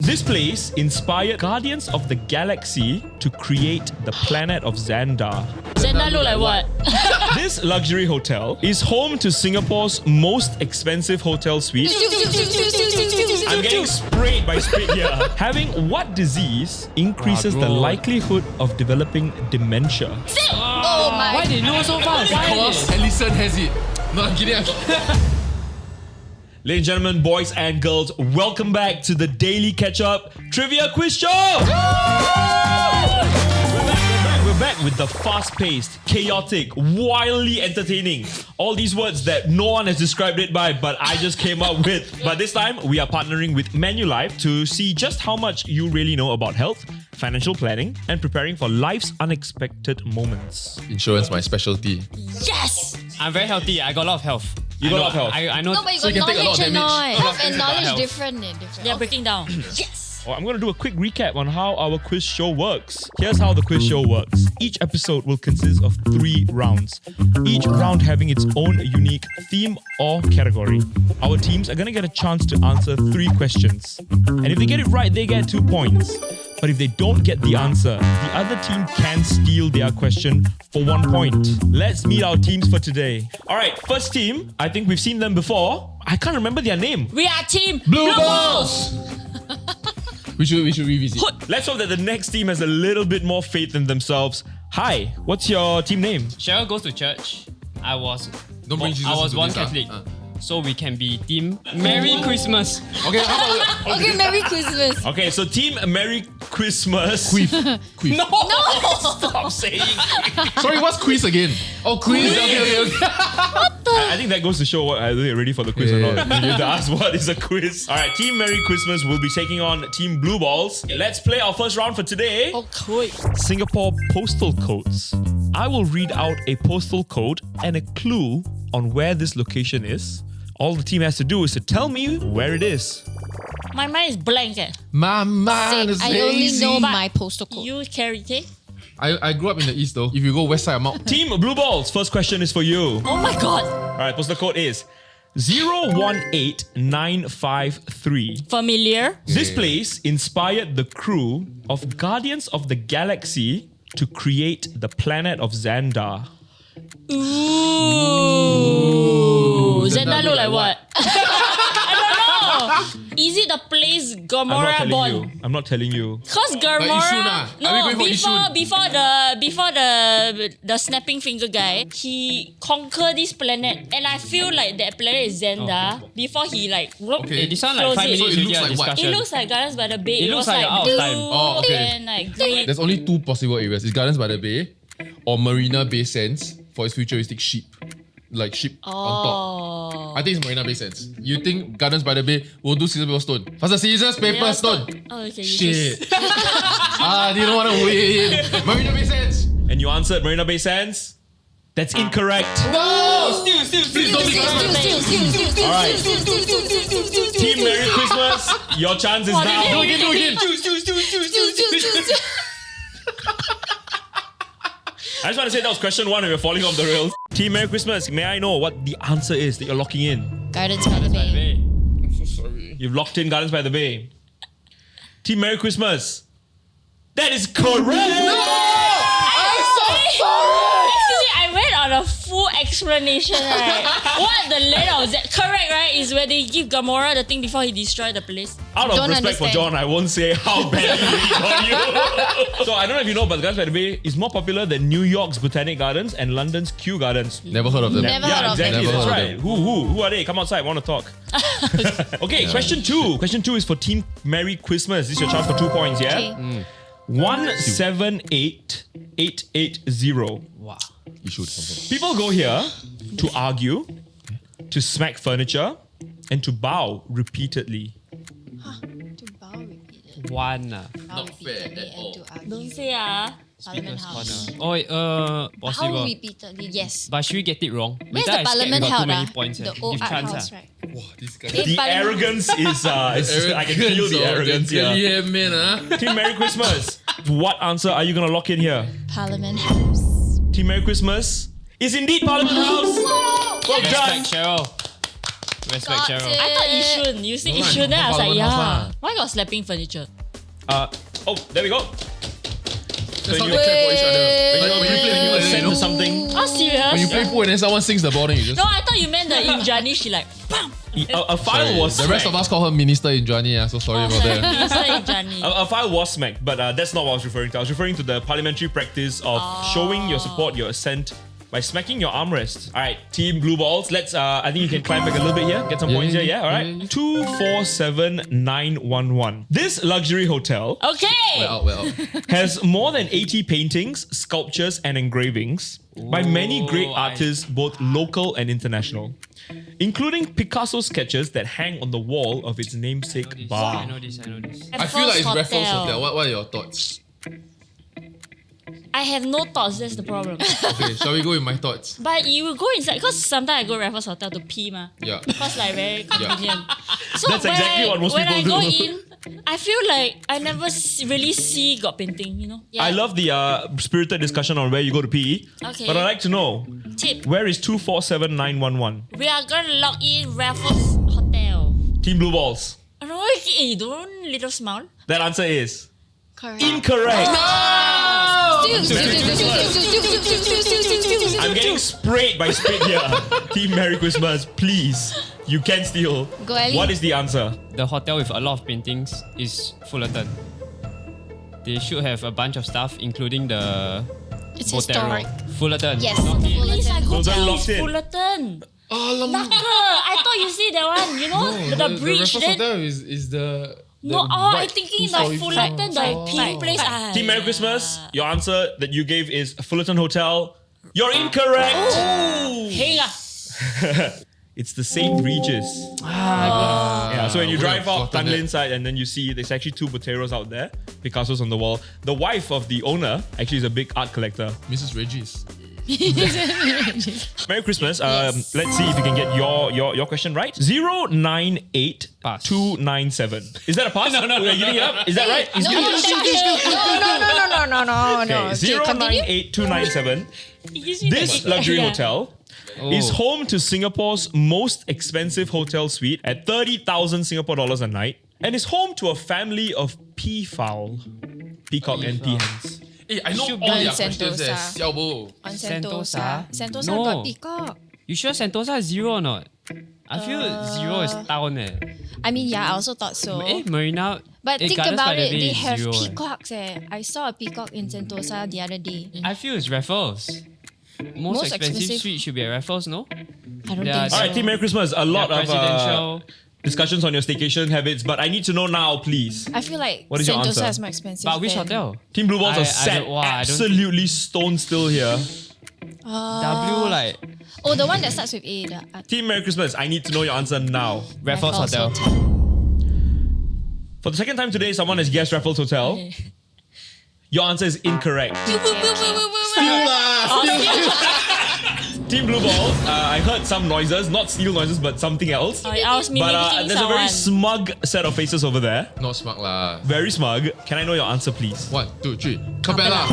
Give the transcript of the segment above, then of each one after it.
This place inspired Guardians of the Galaxy to create the planet of Xandar. Xandar look like what? This luxury hotel is home to Singapore's most expensive hotel suite. I'm getting sprayed by spit here. Having what disease increases the likelihood of developing dementia? Oh my. Why they know so fast? Because Alison has it. No, I'm kidding. Ladies and gentlemen, boys and girls, welcome back to the Daily Ketchup Trivia Quiz Show! We're back with the fast-paced, chaotic, wildly entertaining. All these words that no one has described it by, but I just came up with. But this time, we are partnering with Manulife to see just how much you really know about health, financial planning, and preparing for life's unexpected moments. Insurance, my specialty. Yes! I'm very healthy. I got a lot of health. You got a lot of health. I know. No, but you So got you can take a lot knowledge of and damage. health and knowledge health. different. They're breaking down. Yes! I'm going to do a quick recap on how our quiz show works. Here's how the quiz show works. Each episode will consist of 3 rounds, each round having its own unique theme or category. Our teams are going to get a chance to answer 3 questions. And if they get it right, they get 2 points. But if they don't get the answer, the other team can steal their question for 1 point. Let's meet our teams for today. All right, first team, I think we've seen them before. I can't remember their name. We are team Blue balls! We should revisit. Let's hope that the next team has a little bit more faith in themselves. Hi, what's your team name? Cheryl goes to church. I was Don't bring Jesus into born this, Catholic. So we can be team Merry Christmas. Okay, how about... Okay, Merry Christmas. Okay, so team Merry Christmas. Quiff. No! Stop saying. Sorry, what's quiz again? Oh, quiz. Okay. I think that goes to show what are they ready for the quiz or not. You have to ask what is a quiz. All right, team Merry Christmas will be taking on team Blue Balls. Let's play our first round for today. Okay. Singapore postal codes. I will read out a postal code and a clue on where this location is. All the team has to do is to tell me where it is. My mind is blank. My mind is I only lazy. know my postal code. You carry it? I grew up in the east though. If you go west side, I'm out. Team Blue Balls, first question is for you. Oh my god. All right, postal code is 018953. Familiar? This place inspired the crew of Guardians of the Galaxy to create the planet of Xandar. Ooh. Xandar look like what? I don't know. Is it the place Gamora born? I'm not telling you. Cause Yishun, Gamora, Are we going for before the snapping finger guy, he conquered this planet, and I feel like that planet is Xandar. Before he Okay, this one like close 5 it. minutes So it already looks our like what? discussion. It looks like Gardens by the Bay. It It looks was like like out of blue time. Oh, okay. and like green. There's only 2 possible areas. It's Gardens by the Bay or Marina Bay Sands for its futuristic ship. Like ship on top. I think it's Marina Bay Sands. You think Gardens by the Bay will do scissors, paper, stone? Faster, scissors, paper, stone. Oh, okay. Shit. Didn't want to win. Marina Bay Sands. And you answered Marina Bay Sands? That's incorrect. No! Please don't be All right. Team Merry Christmas, your chance is now. Do again. I just want to say that was question 1 and we're falling off the rails. Team Merry Christmas, may I know what the answer is that you're locking in? Gardens by the Bay. Hey. I'm so sorry. You've locked in Gardens by the Bay. Team Merry Christmas. That is correct! I went on a full explanation, right? What the layout of that? Correct, right? Is where they give Gamora the thing before he destroyed the place. Out of Don't respect for understand. John, I won't say how badly we got you. So I don't know if you know, but Gardens by the Bay is more popular than New York's Botanic Gardens and London's Kew Gardens. Never heard of them. Never Yeah, heard of exactly. them. That's Never right. heard Who are they? Come outside. Want to talk? Okay, question 2. Question 2 is for Team Merry Christmas. This is your chance for 2 points, yeah? Okay. 178880. Wow. You should. Confirm. People go here to argue, to smack furniture, and to bow repeatedly. To bow repeatedly. One. Not fair at all. Don't say Parliament House. Oh, How possible. repeatedly? Yes. But should we get it wrong? Where's Later the I scared we Parliament got held? too many points. The old Give art chance. house, right? Wow, this guy. Eh, The Parliament- arrogance is, I can feel the arrogance here. Yeah, man. Team Merry Christmas. What answer are you going to lock in here? Parliament House. Team Merry Christmas is indeed Parliament House. Well done. Respect, Cheryl. Respect, Got Cheryl. it. I thought Yishun. You say No lah, Yishun, then I was like, Parliament House yeah. lah. Why got slapping furniture? Oh, there we go. That's how you- they care for each other. When you play pool, Send you to something. Oh, serious? when you play pool and then someone sings the ball, then you just. No, I thought you meant the Injani. She like, bam. A file Sorry, was the rest of smacked. us call her Minister Injani, so sorry about that. Minister Injani. A file was smacked, but that's not what I was referring to. I was referring to the parliamentary practice of showing your support, your assent, by smacking your armrest. All right, team blue balls. Let's. I think you can climb back a little bit here. Get some points here. Yeah. All right. 247911. This luxury hotel Okay. Well out. has more than 80 paintings, sculptures, and engravings by many great artists, both local and international, including Picasso sketches that hang on the wall of its namesake I bar. know this. I feel like it's Raffles Hotel. What are your thoughts? I have no thoughts. That's the problem. Okay, shall we go with my thoughts? But you will go inside because sometimes I go Raffles Hotel to pee, ma. Yeah. Because like very convenient. So That's when exactly what most when people I go do. in, I feel like I never really see got painting. You know. Yeah. I love the spirited discussion on where you go to pee, Okay. but I'd like to know, Tip. where is 247911? We are gonna log in Raffles Hotel. Team blue balls. No, you don't little smile. That answer is Correct. incorrect. I'm I'm getting sprayed by spit here. Team Merry Christmas, please. You can steal. Go, Ali. What is the answer? The hotel with a lot of paintings is Fullerton. They should have a bunch of stuff, including the It's Botero. historic. Fullerton. Yes. Please, I go Fullerton to locked in. Fullerton. Oh, I thought you see that one. You know the bridge. Raffles Then Hotel is the. no, I'm thinking the two-story Fullerton, the floor. pee place. Team Merry Christmas, your answer that you gave is Fullerton Hotel. You're incorrect. Hang on. It's the St. Regis. Yeah, so when you would drive have out gotten Tanglin it. side and then you see there's actually two Boteros out there, Picasso's on the wall. The wife of the owner actually is a big art collector. Mrs. Regis. Merry Christmas. Yes. Let's see if you can get your question right. 098297. Is that a pass? No. We're giving it up. Is that right? He's giving it up. No. Okay, Okay, continue. 098297. This luxury hotel is home to Singapore's most expensive hotel suite at 30,000 Singapore dollars a night and is home to a family of peafowl, peacock and peahens. Hey, I know Should all be their in questions there. Sentosa. Xiao bo. On Sentosa? Sentosa No. got peacock. You sure Sentosa is zero or not? I feel zero is town. I mean, yeah, I also thought so. Marina. But think Gardens about by the it, Bay they is have zero. peacocks. I saw a peacock in Sentosa the other day. I feel it's Raffles. Most expensive expensive- suite should be at Raffles, no? I don't Yeah, think so. All right, Team Merry Christmas. A lot Yeah, of presidential. discussions on your staycation habits, but I need to know now, please. I feel like What is your Sentosa answer? is more expensive. But which than- hotel? Team Blue Balls I are set don't- wow, I don't absolutely stone still here. W like Oh, the one that starts with A. The Team Merry Christmas, I need to know your answer now. Raffles Hotel. For the second time today, someone has guessed Raffles Hotel. Your answer is incorrect. Team Blue Balls, I heard some noises, not steel noises, but something else. I was mimicking But there's a very someone. smug set of faces over there. Not smart lah. Very smug. Can I know your answer, please? 1, 2, 3. Capella.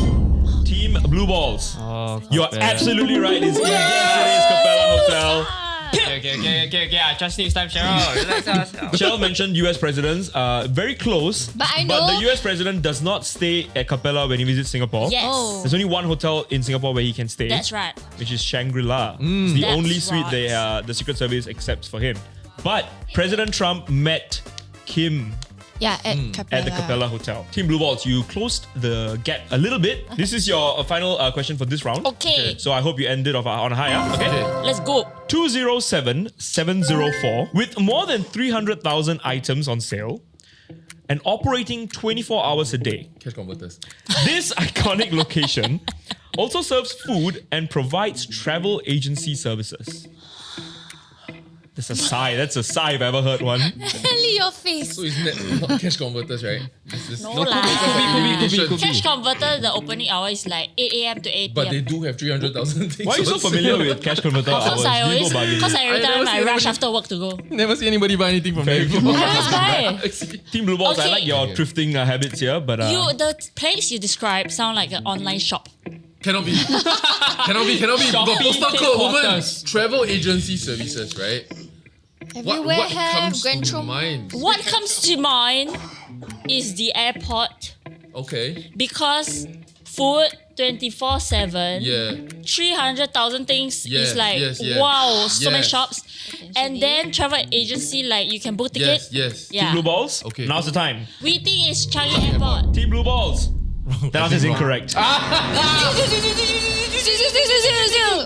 Team Blue Balls. Oh, You're Capella. absolutely right. It's today's Capella Hotel. Okay. I trust next time, Cheryl. Relax yourself. Cheryl mentioned US presidents. Very close. But I But know- the US president does not stay at Capella when he visits Singapore. Yes. Oh. There's only one hotel in Singapore where he can stay. That's right. Which is Shangri-La. It's the That's only suite right. the Secret Service accepts for him. But President Trump met Kim Yeah, at Capella. at the Capella Hotel. Team Blue Balls, you closed the gap a little bit. This is your final question for this round. Okay. So I hope you ended off on a higher. Okay. Let's go. 207704 with more than 300,000 items on sale and operating 24 hours a day. Cash converters. This iconic location also serves food and provides travel agency services. That's a sigh. That's a sigh if I ever heard one. Ellie, your face. So isn't that not cash converters, right? It's just No lah. illumination. Cash converter, the opening hour is like 8 a.m. to 8 But they p.m. do have 300,000 things. Why are you so on familiar sale. with cash converter hours? Because Do you go bargain? every I never time I see rush anybody- after work to go. Never see anybody buy anything from there Very before. Let's buy. Team Blue Balls, I Okay. like your thrifting habits here, but The place you describe sound like an online shop. Cannot be. Cannot be. Got postal code, woman. headquarters. Travel agency services, right? Everywhere what have comes Grand to Trom. mind? What comes to mind is the airport Okay. because food 24/7. Yeah. 300,000 things Yeah, is like yes, yeah. wow, so many Yes. shops. And then travel agency, like you can book ticket. Yes. Team Yeah. Blue Balls. Okay. Now's the time. We think it's Changi Airport. Team Blue Balls. That answer is wrong. incorrect.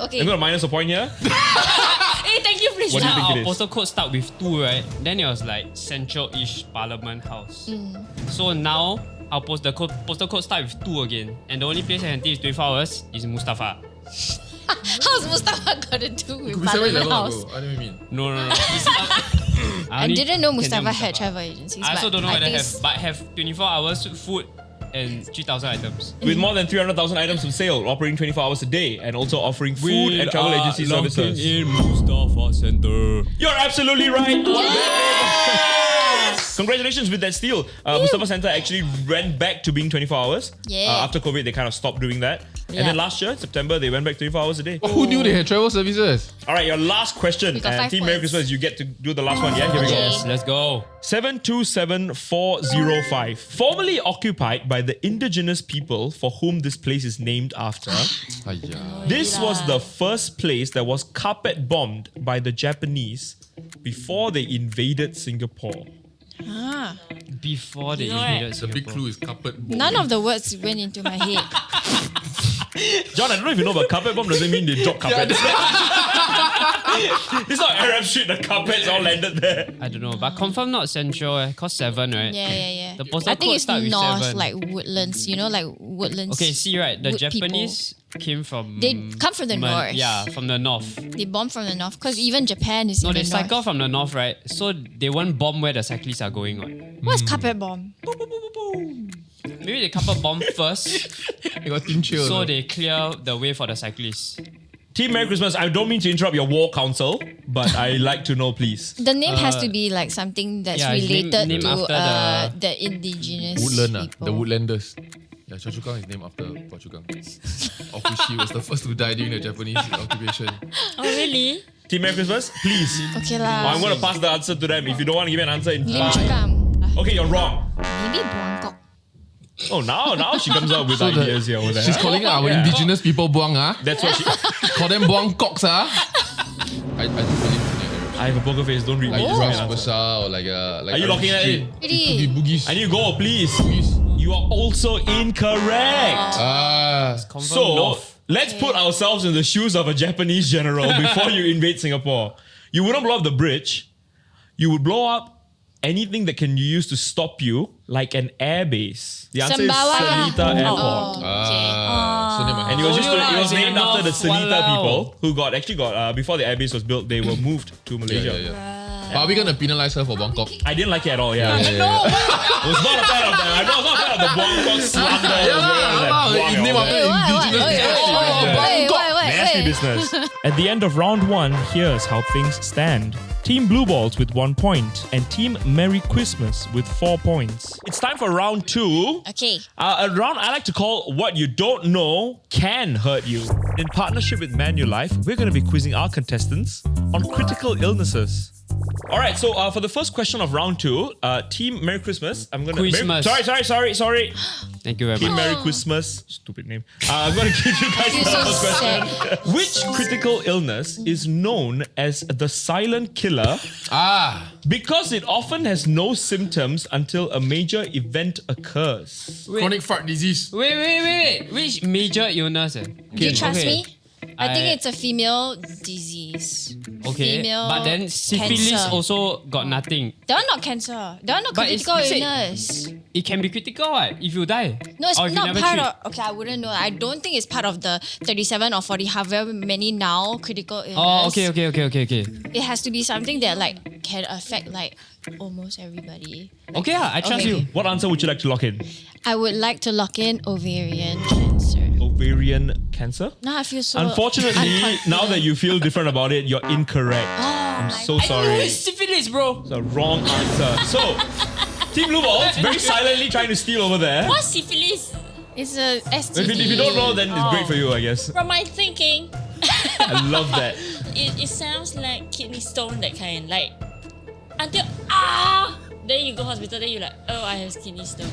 Okay. I'm gonna minus a point here. Hey, thank you, please. What do you think Our it is? postal code start with 2, right? Then it was like Central-ish Parliament House. So now our postal code start with 2 again. And the only place I can think is 24 hours is Mustafa. How's Mustafa got to do with Could be Parliament 7-Eleven, House? bro. I don't mean. No. I didn't know Mustafa had travel agencies. I also but don't know whether think have, but have 24 hours food and 3,000 items. With more than 300,000 items on sale, operating 24 hours a day, and also offering food and travel agency services. in Mustafa Center. You're absolutely right. Congratulations with that steal. Mustafa Center actually went back to being 24 hours. Yeah. After COVID, they kind of stopped doing that. And Yeah. then last year, September, they went back 24 hours a day. Who knew they had travel services? All right, your last question. We got And 5 Team Merry points. Christmas, you get to do the last one. Yeah, here we go. Yes, let's go. 727405. Formerly occupied by the indigenous people for whom this place is named after. Ayya. This was the first place that was carpet bombed by the Japanese before they invaded Singapore. Before they You know what? invaded The big Singapore. clue is carpet bomb. None of the words went into my head. John, I don't know if you know, but carpet bomb doesn't mean they drop carpets. It's not Arab Street, the carpets all landed there. I don't know, but confirm not Central, cause 7, right? Yeah. The postal I think code it's start with north, 7. like Woodlands. You know, like Woodlands. Okay, see, right? The wood Japanese came from... They come from the north. Yeah, from the north. They bomb from the north because even Japan is No, in they the north. cycle from the north, right? So they won't bomb where the cyclists are going on. What's carpet bomb? Maybe they couple bomb first, They got team chill. so they clear the way for the cyclists. Team Merry Christmas, I don't mean to interrupt your war council, but I like to know, please. The name has to be like something that's yeah, it's related named to after the indigenous Woodland, people. the Woodlanders. Yeah, Choa Chu Kang is named after Phua Chu Kang, of which he was the first to die during the Japanese occupation. Oh, really? Team Merry Christmas, please. Okay Oh, lah. I'm going to pass the answer to them. If you don't want to give an answer in Lim Chu 5. Kang. Okay, you're wrong. Maybe Buangkok. Oh, now she comes out with ideas here over there. She's calling our Yeah. indigenous people buang, ah. That's what she... Call them buang cocks, ah. I do believe in it. I have a poker face, don't read Like me. Ras Besar or like a... Like Are you locking that in? It could be Bugis. I need to go, please. Bugis. You are also incorrect. Ah. Confirm So, north. let's put ourselves in the shoes of a Japanese general before you invade Singapore. You wouldn't blow up the bridge. You would blow up anything that can be used to stop you, like an airbase. The answer Sembawang. is Seletar Airport. Oh, okay. So never And it was just Oh, it was yeah, named after the North. Seletar Walao. people who got before the airbase was built, they were moved to Malaysia. Yeah. But are we gonna penalize her for Bangkok? I didn't like it at all. Yeah, Yeah. I was not a fan of that. I was not a fan of the Bangkok slander. It name after indigenous people. Nasty business. At the end of round 1, here's how things stand. Team Blue Balls with 1 point and Team Merry Christmas with 4 points. It's time for round 2. Okay. A round I like to call What You Don't Know Can Hurt You. In partnership with Manulife, we're going to be quizzing our contestants on critical illnesses. All right, so for the first question of round 2, Team Merry Christmas. I'm going to... Christmas. Sorry. Thank you very Team much. Merry Christmas. Stupid name. I'm going to give you guys the so first question. Which critical illness is known as the silent killer because it often has no symptoms until a major event occurs? Chronic fart disease. Wait. Which major illness? Do you trust Okay. me? I think it's a female disease. Okay, Female but then syphilis cancer. also got nothing. That one not cancer. That one not But it's- critical you said- illness. It can be critical, right? If you die. No, it's Or if you not never part treat. of... Okay, I wouldn't know. I don't think it's part of the 37 or 40, however many now, critical illness. Oh, okay. It has to be something that like can affect like almost everybody. Okay, I trust Okay. you. What answer would you like to lock in? I would like to lock in ovarian cancer. Ovarian cancer? Now I feel so... Unfortunately, unconfident. now that you feel different about it, you're incorrect. I'm so sorry. It's syphilis, bro. It's a wrong answer. So, Team Blue Balls very silently trying to steal over there. What's syphilis? It's a STD. If you don't know, then it's great for you, I guess. From my thinking, I love that. it sounds like kidney stone, that kind. Like until then you go hospital, then you like, oh, I have kidney stone.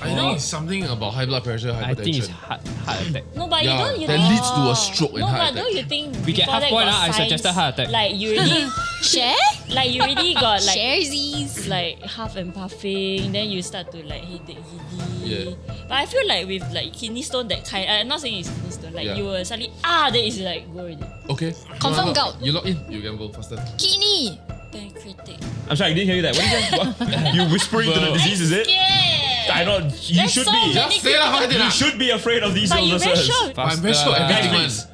I think it's something about high blood pressure, hypertension. I think it's heart attack. No, but you don't. You that think, leads to a stroke and no, heart but attack. don't you think We get before half that point, got I suggested signs, heart attack. Like you already, Share? like you already got like Sharesies. like half and puffing, then you start to like headache, giddy. Yeah. But I feel like with like kidney stone, that kind, I'm not saying it's kidney stone, like Yeah. you will suddenly then it's like go already. Okay. Confirm You gout. You log in. You gamble faster. Kidney. Pancreatic. I'm sorry, I didn't hear you that. What did you say? What? You whispering to the disease, is it? Yeah. I know, you There's should so be. many Just say that. You should be afraid of these But you very illnesses. sure. I'm very sure everything, man. Guys,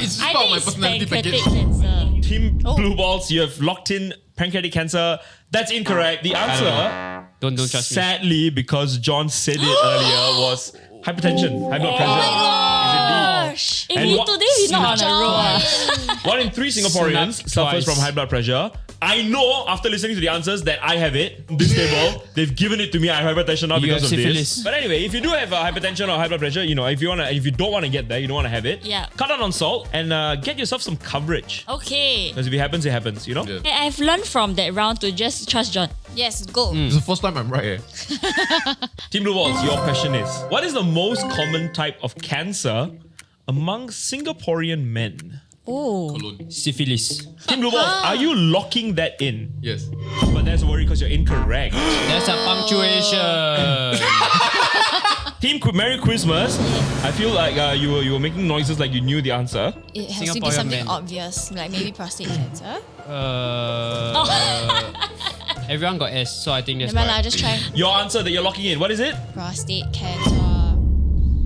It's I part of think my it's personality pancreatic package. cancer. Team Blue Balls, you have locked in pancreatic cancer. That's incorrect. The answer, Don't trust me. sadly, because John said it earlier, was hypertension, high blood pressure. Gosh. If And you what- today we not on a roll. One in 3 Singaporeans Snapped suffers twice. from high blood pressure. I know after listening to the answers that I have it. This table, they've given it to me. I have hypertension now You because have of syphilis. this. But anyway, if you do have hypertension or high blood pressure, if you don't want to get there, you don't want to have it. Yeah. Cut down on salt and get yourself some coverage. Okay. Because if it happens, it happens. Yeah. Hey, I've learned from that round to just trust John. Yes, go. It's the first time I'm right. Team Blue Balls, your question is: what is the most common type of cancer among Singaporean men? Oh. Cologne. Syphilis. Team Blue Balls, are you locking that in? Yes. But that's a worry because you're incorrect. That's a punctuation. Team Merry Christmas. I feel like you were making noises like you knew the answer. It has to be Singaporean something men. obvious, like maybe prostate cancer. Everyone got S, so I think that's Never mind, I'll correct. just try Your answer that you're locking in, what is it? prostate cancer.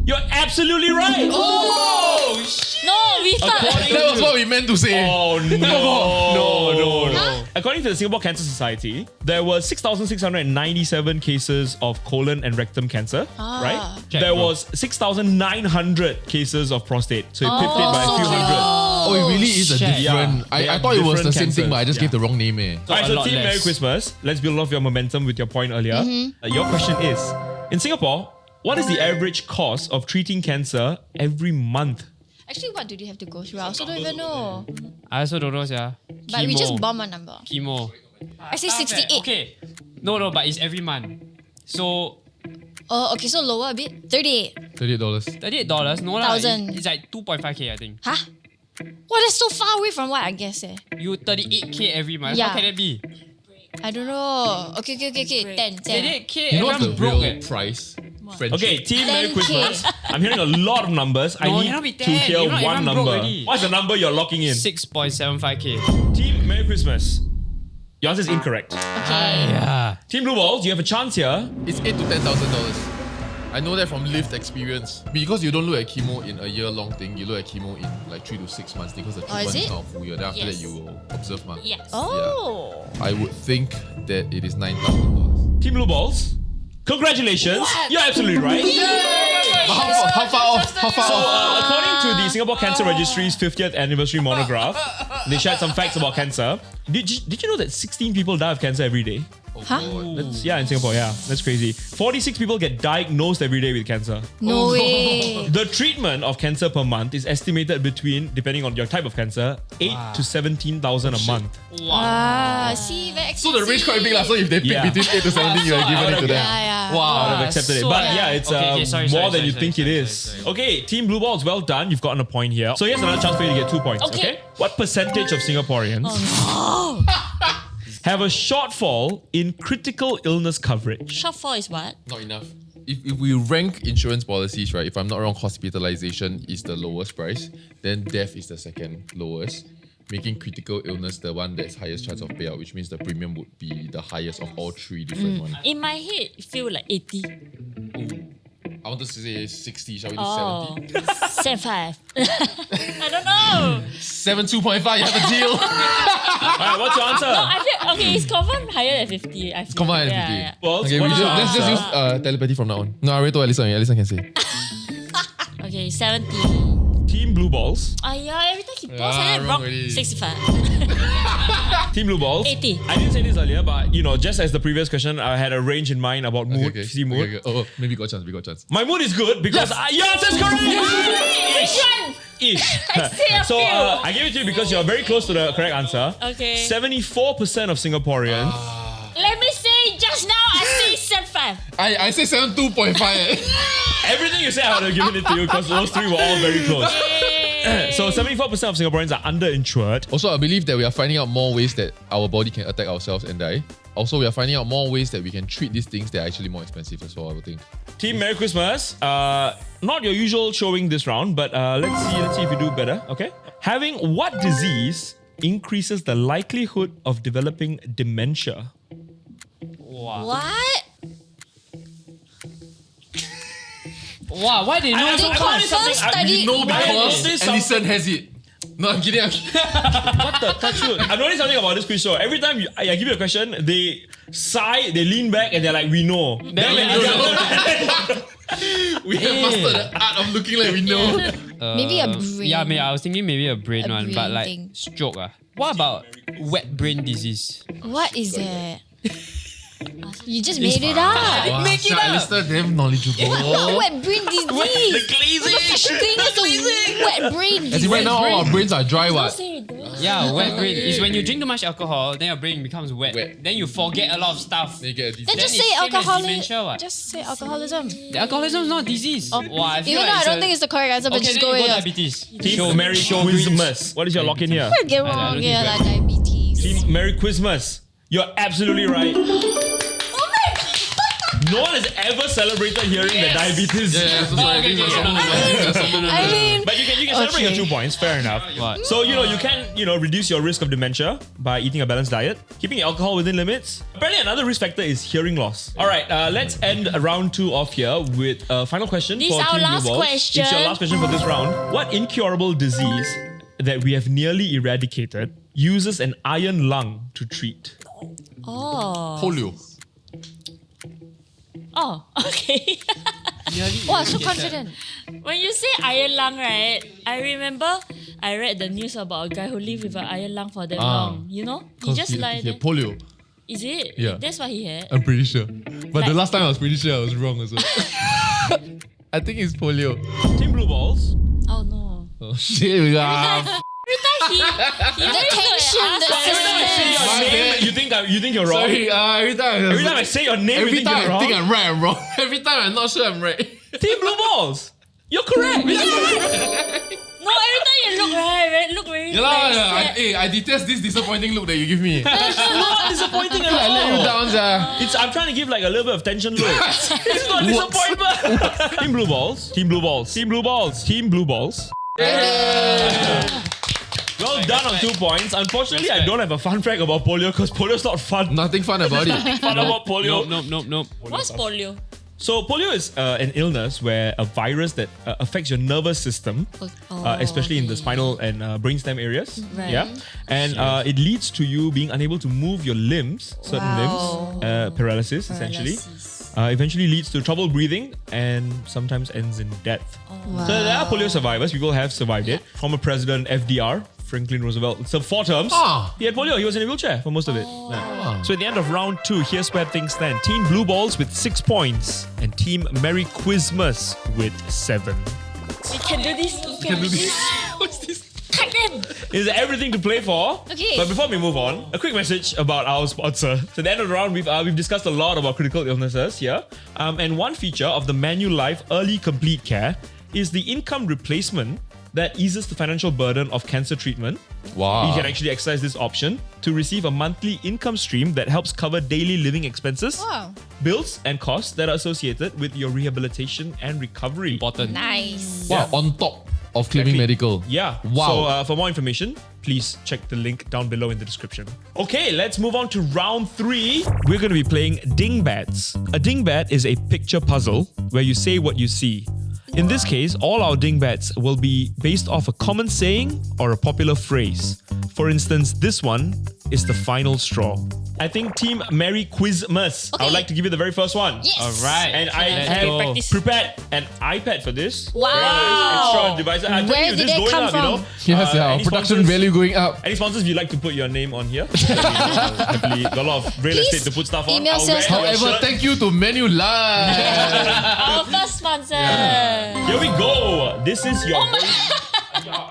You're absolutely right. Oh, shit. No, we thought. That was what we meant to say. Oh no. Huh? According to the Singapore Cancer Society, there were 6,697 cases of colon and rectum cancer, right? Check, There bro. was 6,900 cases of prostate. So it pipped it by a few so hundred. Oh, it really is a Shit. different. Yeah. They I are thought it was the different same thing, cancers. but I just Yeah. gave the wrong name. All right, a so lot Team less. Merry Christmas. Let's build off your momentum with your point earlier. Your question is, in Singapore, what is the average cost of treating cancer every month? Actually, what do they have to go through? I also don't even know. I also don't know, yeah. But we just bomb a number. Chemo. I say 68. Okay. No, but it's every month. So, Oh, okay, so lower a bit. 38. $38. $38? No lah. Thousand. It's like 2.5k, I think. Huh? Well, that's so far away from what I guess. You 38k every month. Yeah. How can it be? I don't know. Okay. 10. 38k, You know what's the everyone broke real it. price? Friendship. Okay, Team Merry 10K. Christmas. I'm hearing a lot of numbers. I No, need cannot be to 10. hear You know one everyone broke number. already. What's the number you're locking in? 6.75k. Team Merry Christmas. Your answer is incorrect. Okay. Yeah. Team Blue Balls, you have a chance here. It's $8,000 to $10,000. I know that from lived experience. Because you don't look at chemo in a year-long thing, you look at chemo in like 3 to 6 months because the treatment is is it? not a full year. Then after Yes. that, you will observe. Yes. Oh. I would think that it is $9,000. Team Blue Balls, congratulations. You're absolutely right. But how far off? How far So, off? according to the Singapore Cancer Registry's 50th anniversary monograph, they shared some facts about cancer. Did you know that 16 people die of cancer every day? Oh, Huh? God. That's, yeah, in Singapore, yeah. That's crazy. 46 people get diagnosed every day with cancer. No way. The treatment of cancer per month is estimated between, depending on your type of cancer, 8 to 17,000 a month. Ah, see, very So the range quite big lah. So if they pick Yeah. between 8 to 17, you are giving it to them. Yeah. I would have accepted it. so But bad. yeah, it's Okay, sorry, more sorry, than you sorry, think sorry, it is. sorry. Okay, Team Blue Balls, well done. You've gotten a point here. So here's another chance for you to get 2 points. Okay. Okay. What percentage of Singaporeans have a shortfall in critical illness coverage? Shortfall is what? Not enough. If we rank insurance policies, right, if I'm not wrong, hospitalization is the lowest price, then death is the second lowest, making critical illness the one that's highest chance of payout, which means the premium would be the highest of all three different ones. In my head, it feel like 80. I want to say 60, shall we do Oh, 70? 75. I don't know. 72.5, you have a deal. Alright, what's your answer? No, I feel okay. It's confirmed higher than 50. I feel. Come on, yeah, 50. yeah. Balls, Okay, what's your let's just answer? use telepathy from now on. No, I already told Alison. Alison can say. Okay, 70. Team Team Blue Balls. Yeah, every time he posts Ah, like that, wrong wrong. already. 65. Team Blue Balls. 80. I didn't say this earlier, but just as the previous question, I had a range in mind about mood. See mood. Okay. Oh, maybe got chance. My mood is good because yes, that's correct. Which one? Ish. I say a So few. I gave it to you because you're very close to the correct answer. Okay. 74% of Singaporeans. Let me say just now, I say 75. I say 72.5. Everything you said, I would have given it to you because those three were all very close. So 74% of Singaporeans are underinsured. Also, I believe that we are finding out more ways that our body can attack ourselves and die. Also, we are finding out more ways that we can treat these things that are actually more expensive as well, I would think. Team Merry Christmas. Not your usual showing this round, but let's see if you do better. Okay. Having what disease increases the likelihood of developing dementia? Wow. What? Wow, why they know They so much? confirm study. No, because because Alison has it. No, I'm kidding. What the touch wood? I noticed something about this quiz show. Every time I give you a question, they sigh, they lean back, and they're like, "We know." Then when you We have mastered the art of looking like we know. Maybe a brain. Yeah, I was thinking maybe a brain A one, brain but like thing. stroke. What about wet brain disease? What is that? You just made it up. Wow, Make it up. Alison, damn knowledgeable. Wet brain disease. glazing. Such a thing as a wet brain As disease. in right now, all our brains are dry, what? Say it, don't. Yeah, wet brain is when you drink too much alcohol, then your brain becomes wet. Wet. Then you forget a lot of stuff. Then you get a Then disease. just it's say same as alcoholism. dementia, what? Just say alcoholism. The alcoholism is not a disease. Wow, I feel Even though like I don't think it's the correct answer, but okay, just then go you with go yours. diabetes. Team Merry Quizmas. What is your lock in here? Get I wrong, don't yeah, think like diabetes. Team Merry Quizmas. You're absolutely right. No one has ever celebrated hearing the diabetes. Yeah, so sorry. Okay, This is okay, something. I mean, But you can celebrate your 2 points. Fair enough. What? So you can reduce your risk of dementia by eating a balanced diet, keeping alcohol within limits. Apparently, another risk factor is hearing loss. All right, let's end round 2 off here with a final question This for our Team Blue last Balls. question. It's your last question for this round. What incurable disease that we have nearly eradicated uses an iron lung to treat? Polio. Oh, okay. wow, so confident. When you say iron lung, right? I remember I read the news about a guy who lived with an iron lung for that long. You know? He just like had polio. Is it? Yeah. That's what he had. I'm pretty sure. But the last time I was pretty sure I was wrong as well. I think it's polio. Team Blue Balls. Oh no. Oh shit, we got. Every time he The tension, the Every time I say your suspense. name, you think you're wrong. Sorry, every time Every time I say your name, you every think time you're I wrong. think I'm right, I'm wrong. Every time I'm not sure I'm right. Team Blue Balls. You're correct. No, every time you look look very Yeah, like, yeah. sad. I detest this disappointing look that you give me. Not disappointing at I let you all. down, Zah. I'm trying to give like a little bit of tension look. It's not disappointment. Team Blue Balls. Team Blue Balls. Team Blue Balls. Team Blue Balls. Well done on 2 points. Unfortunately, I don't have a fun fact about polio because polio's not fun. Nothing fun about it. Fun about polio. Nope. What's polio? So polio is an illness where a virus that affects your nervous system, especially in the spinal and brainstem areas. Right. Yeah, and it leads to you being unable to move your limbs, certain limbs, paralysis essentially. Eventually leads to trouble breathing and sometimes ends in death. So there are polio survivors. People have survived it. Former President FDR, Franklin Roosevelt, served 4 terms. He had polio. He was in a wheelchair for most of it. Yeah. So at the end of round 2, here's where things stand. Team Blue Balls with 6 points and Team Merry Quizmas with 7. We can do this. We can do this. What's this? Cut them. Is everything to play for? Okay. But before we move on, a quick message about our sponsor. So at the end of the round, we've discussed a lot about critical illnesses here. And one feature of the Manulife Early Complete Care is the income replacement that eases the financial burden of cancer treatment. Wow. You can actually exercise this option to receive a monthly income stream that helps cover daily living expenses, Wow. bills, and costs that are associated with your rehabilitation and recovery. Important. Nice. Wow, on top of claiming medical. Yeah. Wow. So for more information, please check the link down below in the description. Okay, let's move on to round 3. We're going to be playing Dingbats. A dingbat is a picture puzzle where you say what you see. In this case, all our dingbats will be based off a common saying or a popular phrase. For instance, this one is the final straw. I think Team Merry Quizmas. I would like to give you the very first one. Yes. All right. And I Let's have go. practice. prepared an iPad for this. Wow. Very nice extra device. I'm telling Where you, did this it going come up, from? you know. Yes, Any production sponsors- value going up. Any sponsors, if you'd like to put your name on here, happily got a lot of real estate to put stuff on. email I'll wear sales. your However, shirt. thank you to Menu Live. Our first sponsor. Here we go. This is your.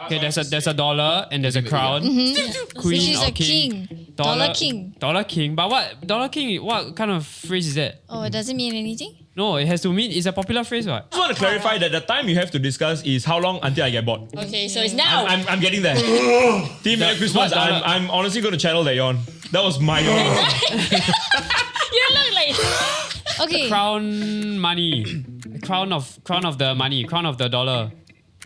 Okay, there's a dollar and there's a crown. Mm-hmm. Queen She's or a king. Dollar king. Dollar king. But what dollar king? What kind of phrase is that? Oh, it doesn't mean anything? No, it has to mean it's a popular phrase, what? I just want to clarify that the time you have to discuss is how long until I get bored. Okay, so it's now. I'm getting there. Team Merry Christmas. what dollar? I'm honestly going to channel that yawn. That was my yawn. You look like. Okay. Crown money. Crown of the money. Crown of the dollar.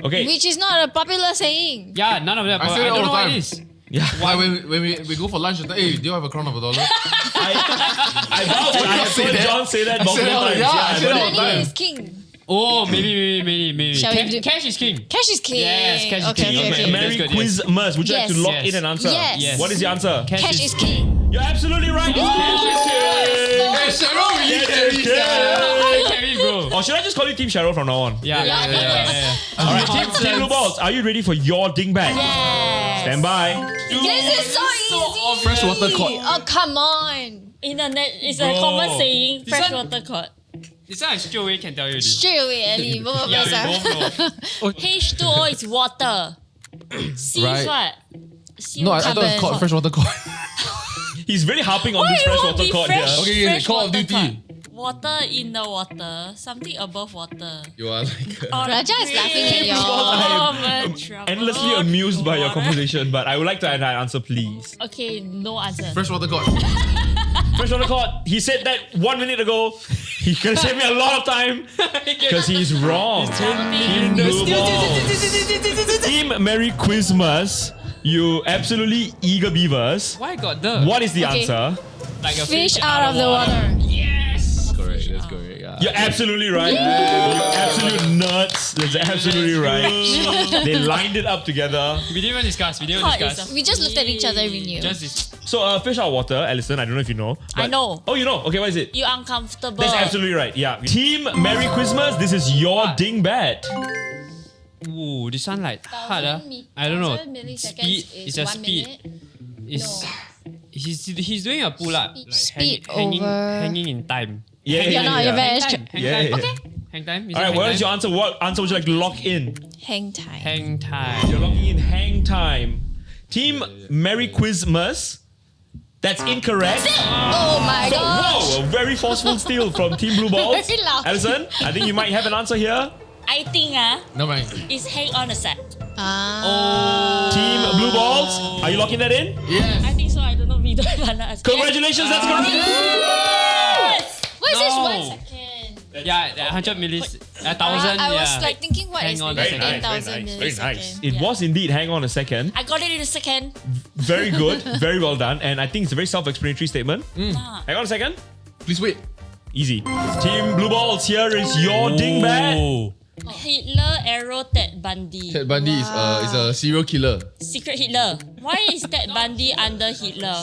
Okay. Which is not a popular saying. Yeah, none of that. I But say I it all don't the know what time. it is. Yeah. Like when we go for lunch, hey, do you have a crown of $1? I vowed I have say heard that. John say that I said multiple it times. all- yeah, I said it all the Money time. is king. Oh, maybe. Shall we do- Cash is king. Cash is king. Yes, cash is okay, king. Okay, Okay, okay. Merry that's good, yes. Quizmas. Would you like to Yes. lock Yes. in an answer? Yes. What is the answer? Cash is king. You're absolutely right. It's cash is king. Hey, Cheryl really Yes, carries yes, that. Carry, bro. Or should I just call you Team Cheryl from now on? Yeah. All right, Team Blue Balls, are you ready for your dingbat? Yes. Stand by. This is so easy. Freshwater court. Oh, come on. Internet is a Bro. common saying. This one- Freshwater court. This one I straight away can tell you this. Straight away, Ellie. Both of Yeah, us we are. both know. H2O is water. C is Right. what? C No, I thought it was Carbon. called freshwater court. He's really harping on Why this it won't freshwater be court fresh? here. Okay, Fresh Call of water Duty. court. Water in the water. Something above water. You are like On Raja is laughing at bridge. you. Oh, Endlessly amused by your conversation, but I would like to have an answer, please. Okay, no answer. freshwater court. Freshwater court, he said that 1 minute ago. He could save me a lot of time because he's wrong. Team Blue Balls. Team Merry Quizmas, you absolutely eager beavers. Why got the? What is the Okay. answer? Like a Fish out of the water. Yes. Correct, that's correct. Yeah. You're absolutely right. You're absolute nuts. That's absolutely right. They lined it up together. We didn't even discuss. Hot is a We just looked at each other and we knew. Just this. So, fish out of water, Alison, I don't know if you know. I but- know. Oh, you know. Okay, what is it? You uncomfortable. That's absolutely right. Yeah. Team Merry Christmas, this is your dingbat. Ooh, this one like hard. I don't know. Speed. It's a speed. It's. He's doing a pull up. Like Speed hanging over- hanging in time. Yeah, You're not, you're very Hang time. Hang Yeah, time. yeah. Okay. Hang time. Is All it right, hang what time? is your answer? What answer would you like to lock in? Hang time. Hang time. You're locking in hang time. Team Merry Quizmas. That's incorrect. Oh my So, gosh. whoa, a very forceful steal from Team Blue Balls. Very loud. Alison, I think you might have an answer here. I think No mind. it's hang on a sec. Ah. Team Blue Balls, are you locking that in? Yes. I think so. I don't know. We don't have an answer. Congratulations, that's correct. Yes. What is this No. 1 second? Yeah, 100 millis, 1,000. I was yeah. like thinking what Hang is on a this? second. 10,000 Very nice. milliseconds. It Yeah. was indeed hang on a second. I got it in a second. Very good, very well done. And I think it's a very self-explanatory statement. Hang on a second. Please wait. Easy. Team Blue Balls, here is your dingbat. Oh. Hitler, Arrow, Ted Bundy. Ted Bundy is a serial killer. Secret Hitler. Why is Ted Bundy under Hitler?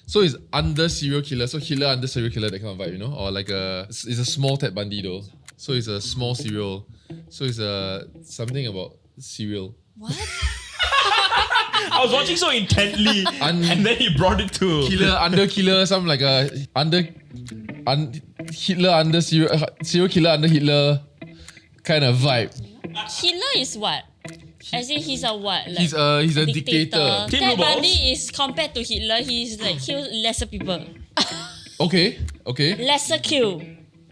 So it's under serial killer. So Hitler under serial killer, that kind of vibe, you know? Or like it's a small Ted Bundy though. So it's a small serial. So it's something about cereal. What? I was watching so intently, and then he brought it to Killer, some like a Hitler under serial killer under Hitler kind of vibe. Hitler is what? As in he's a what? Like He's a dictator. Team Ted Blue Balls. Bundy is compared to Hitler. He's like kill lesser people. Okay. Lesser kill.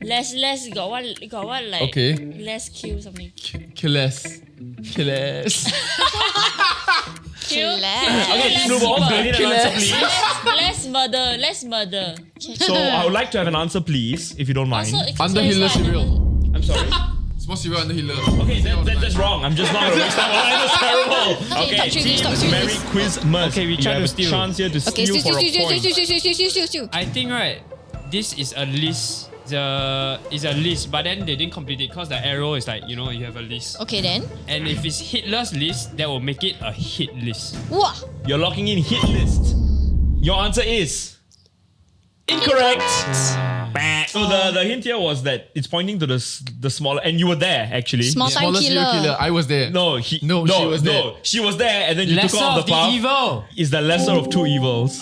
Less got what like Okay. less kill something. Killers. Kill. Okay, Team Blue Balls, I need an answer, please. Less murder. So I would like to have an answer, please, if you don't mind. Also, it Under says Hitler like- cereal. I'm sorry. Small cereal under Hitler. Okay, that's wrong. I'm just not gonna waste time. That's terrible. Okay, stop shooting, stop Team shooting. Merry Quizmas. Okay, we You try have to a steal. chance here to Okay, steal for a point. steal. I think right, this is a list. Is a list, but then they didn't complete it because the arrow is like, you know, you have a list. Okay then. And if it's Hitler's list, that will make it a hit list. Wah. You're locking in hit list. Your answer is Incorrect. So the hint here was that it's pointing to the smaller, and you were there actually. Small time Smallest serial killer. killer. I was there. No, she was there. She was there, and then you took Lesser her off of the path. the evil. Is the lesser of two evils.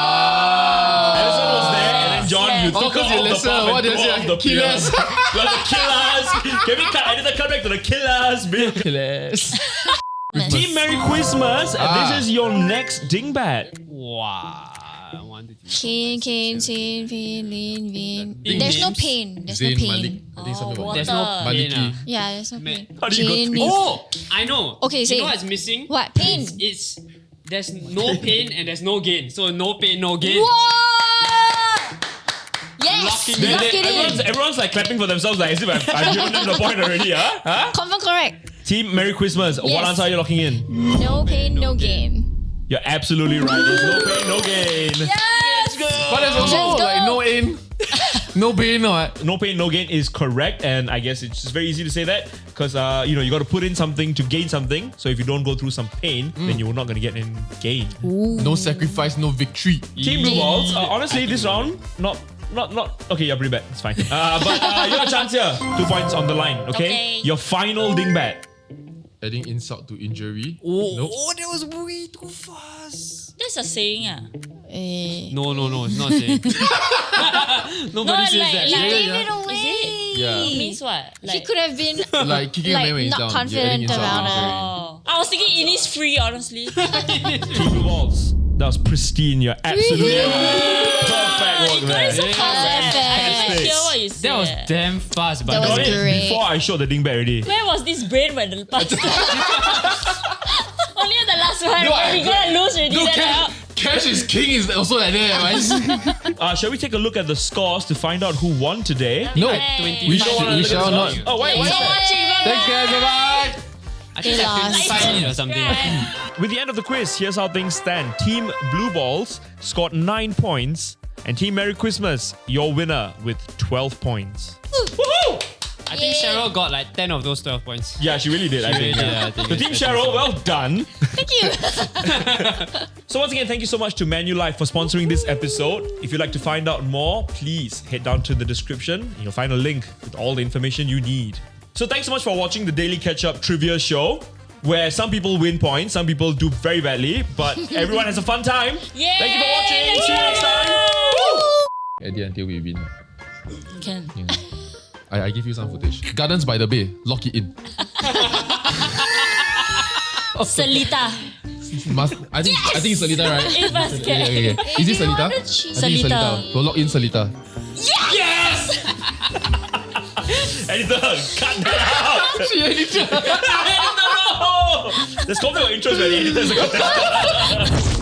Alison was there, and then John, you took her because off you're the lesser. path What and is threw her it? off the Killers. pier. You're the killers. Can we cut? Editor, cut back to the killers, bitch. Killers. Team Merry Christmas. This is your next dingbat. Wow. Cane, cane, chain, pain, lean, vein. Big There's no names. pain. There's no Zayn pain. Malik. I think something about There's that. no Water. pain. Maliki. Yeah, there's no pain. How do you go Chain to- means- Oh, I know. Okay, you say know it. what's missing? What? Pain. It's there's no pain and there's no gain. So no pain, no gain. What? Yes! Locking it. Lock it in. Everyone's like clapping for themselves, like as if I've given them the point already, huh? Confirm correct. Team Merry Christmas. What Yes. answer are you locking in? No pain, no gain. You're absolutely right. There's no pain, no gain. Yes! But there's also Let's go. like no aim, no pain, or what? No pain, no gain is correct, and I guess it's just very easy to say that because you got to put in something to gain something. So if you don't go through some pain, then you're not going to get any gain. No sacrifice, no victory. Team Blue Balls. Honestly, this round not. Okay, you're pretty bad. It's fine. But you have a chance here. 2 points on the line. Okay. Okay. Your final dingbat. Adding insult to injury. Oh, Nope. that was way too fast. That's a saying, No, it's not saying. Nobody says like- that. like- Give it away. Is it? Yeah. Means what? He could have been Like kicking a man when he's not down. confident You're adding insult to about it. injury. Oh. I was thinking Innisfree, honestly. Team Blue Balls. That was pristine. You're absolutely right. Perfect work there. It's so fast. I didn't even hear what you said. That was damn fast, but That was Got it great. before I showed the dingbat already. Where was this brain when the past? Only at the last one. No, when we gonna lose already. No, then Cash is king is also like that, right? Shall we take a look at the scores to find out who won today? No, Hey. we shall not. Oh, why? Thanks for watching. Bye-bye. Thanks guys, bye bye. I think They like lost. 25 minutes or something. Subscribe. With the end of the quiz, here's how things stand. Team Blue Balls scored 9 points, and Team Merry Christmas, your winner, with 12 points. Woohoo! I think Cheryl got like 10 of those 12 points. Yeah, she really did. I think. really did, I think. So Team I think Cheryl, so. well done. Thank you. So once again, thank you so much to Manulife for sponsoring this episode. If you'd like to find out more, please head down to the description and you'll find a link with all the information you need. So thanks so much for watching the Daily Ketchup Trivia Show, where some people win points, some people do very badly, but everyone has a fun time. Yay! Thank you for watching. See you next time. Edit until we win. Can. I give you some footage. Gardens by the Bay, lock it in. Selita. I think it's Salita, right? It's basket. Okay. Is it Salita? I think it's Salita. Salita. So lock in Salita. Yes! Editor, cut that out. Editor, no! There's conflict of interest when the editor is a contestant.